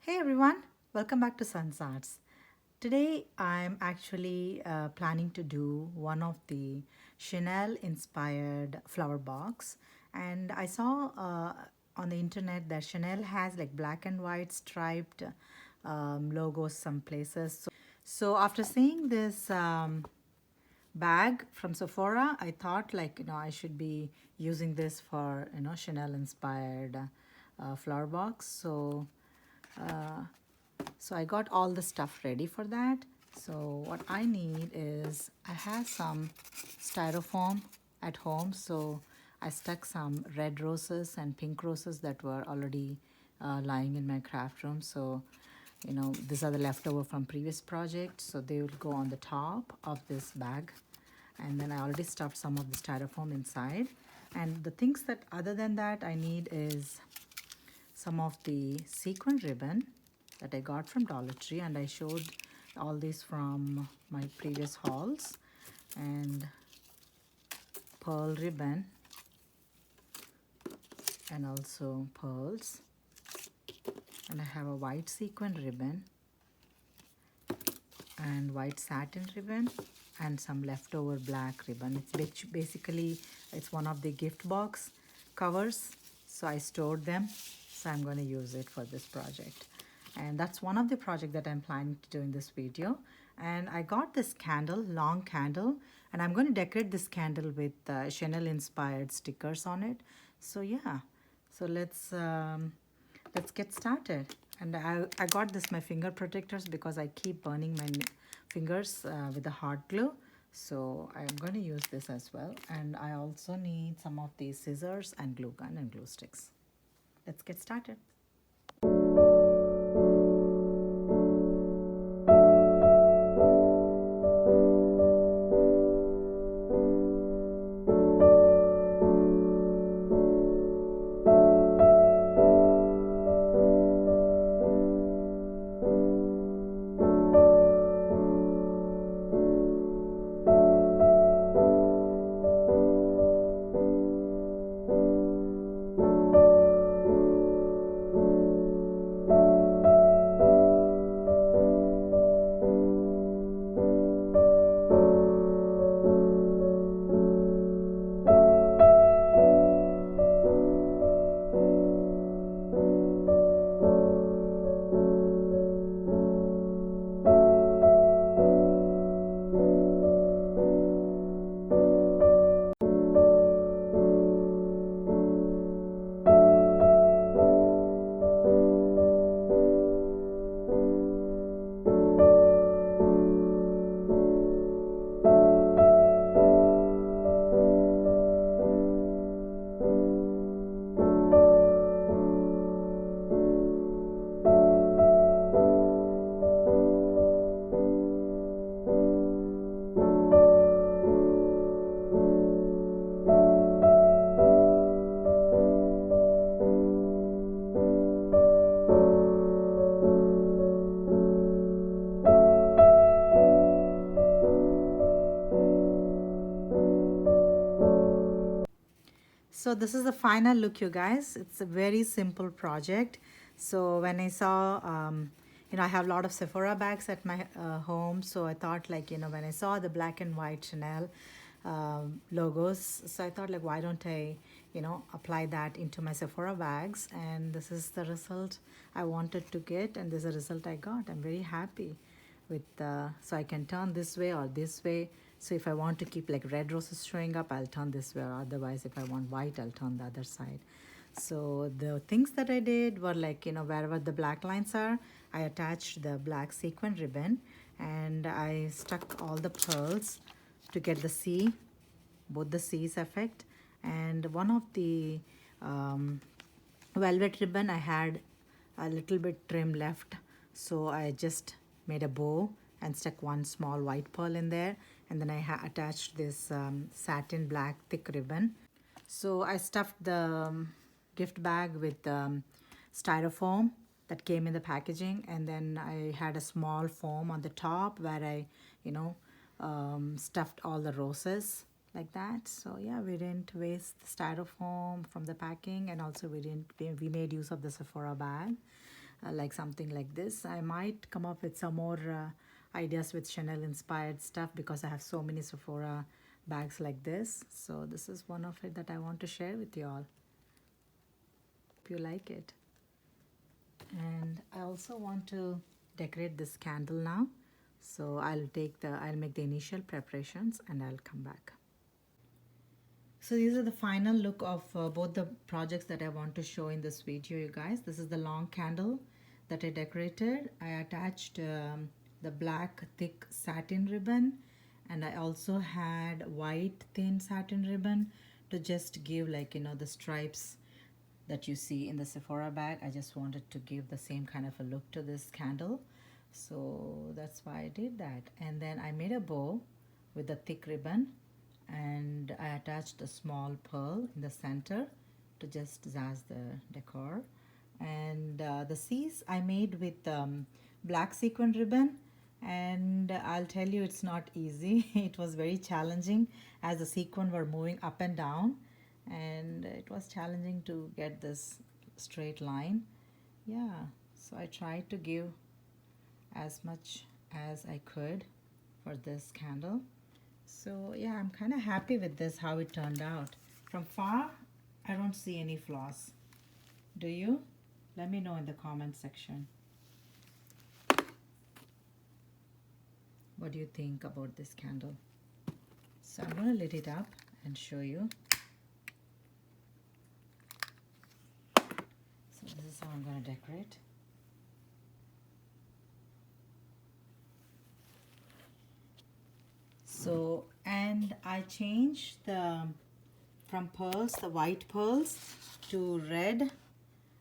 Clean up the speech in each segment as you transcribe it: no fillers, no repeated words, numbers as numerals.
Hey everyone, welcome back to Sun's Arts. Today I'm actually planning to do one of the Chanel inspired flower box, and I saw on the internet that Chanel has like black and white striped logos some places. So after seeing this bag from Sephora, I thought I should be using this for Chanel inspired flower box. So I got all the stuff ready for that. So what I need is I have some styrofoam at home. So I stuck some red roses and pink roses that were already lying in my craft room. So these are the leftover from previous project. So they will go on the top of this bag. And then I already stuffed some of the styrofoam inside. And the things that other than that I need is some of the sequin ribbon that I got from Dollar Tree, and I showed all these from my previous hauls, and pearl ribbon and also pearls, and I have a white sequin ribbon and white satin ribbon and some leftover black ribbon. Basically it's one of the gift box covers, so I stored them, so I'm going to use it for this project. And that's one of the project that I'm planning to do in this video. And I got this candle, long candle, and I'm going to decorate this candle with Chanel inspired stickers on it. So yeah, so let's get started. And I got this my finger protectors because I keep burning my fingers with the hot glue. So I'm going to use this as well. And I also need some of these scissors and glue gun and glue sticks. Let's get started. So this is the final look, you guys. It's a very simple project. So when I saw, I have a lot of Sephora bags at my home. So I thought when I saw the black and white Chanel logos, so I thought why don't I, apply that into my Sephora bags? And this is the result I wanted to get. And this is the result I got. I'm very happy with so I can turn this way or this way. So if I want to keep red roses showing up, I'll turn this way, or otherwise if I want white, I'll turn the other side. So the things that I did were wherever the black lines are, I attached the black sequin ribbon, and I stuck all the pearls to get the C, both the C's effect. And one of the velvet ribbon, I had a little bit trim left, so I just made a bow and stuck one small white pearl in there, and then I attached this satin black thick ribbon. So I stuffed the gift bag with styrofoam that came in the packaging, and then I had a small foam on the top where I stuffed all the roses like that. So yeah, we didn't waste the styrofoam from the packing, and also we made use of the Sephora bag. like something like this. I might come up with some more ideas with Chanel inspired stuff because I have so many Sephora bags like this. So this is one of it that I want to share with you all. Hope you like it. And I also want to decorate this candle now. So I'll make the initial preparations and I'll come back. So these are the final look of both the projects that I want to show in this video, you guys. This is the long candle that I decorated. I attached the black thick satin ribbon, and I also had white thin satin ribbon to just give, like, you know, the stripes that you see in the Sephora bag. I just wanted to give the same kind of a look to this candle. So that's why I did that. And then I made a bow with a thick ribbon, and I attached a small pearl in the center to just zazz the decor. And the C's I made with black sequin ribbon, and I'll tell you, it's not easy. It was very challenging as the sequin were moving up and down, and it was challenging to get this straight line. Yeah, so I tried to give as much as I could for this candle. So yeah, I'm kind of happy with this, how it turned out. From far, I don't see any flaws. Do you? Let me know in the comment section. What do you think about this candle? So I'm going to lit it up and show you. So this is how I'm going to decorate. So, and I changed from pearls, the white pearls, to red,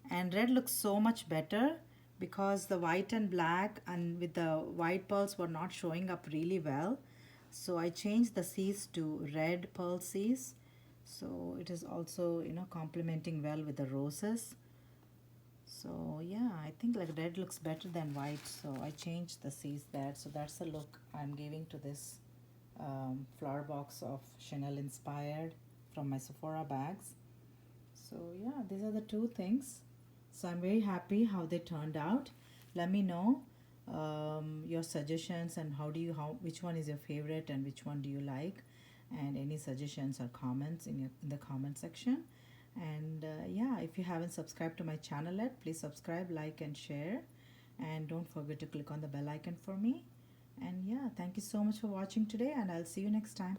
and red looks so much better because the white and black and with the white pearls were not showing up really well. So I changed the C's to red pearl C's. So it is also, you know, complementing well with the roses. So yeah, I think like red looks better than white. So I changed the C's there. So that's the look I'm giving to this flower box of Chanel inspired from my Sephora bags. So yeah, these are the two things. So I'm very happy how they turned out. Let me know your suggestions and which one is your favorite and which one do you like, and any suggestions or comments in the comment section. And yeah, if you haven't subscribed to my channel yet, please subscribe, like, and share, and don't forget to click on the bell icon for me. And yeah, thank you so much for watching today, and I'll see you next time.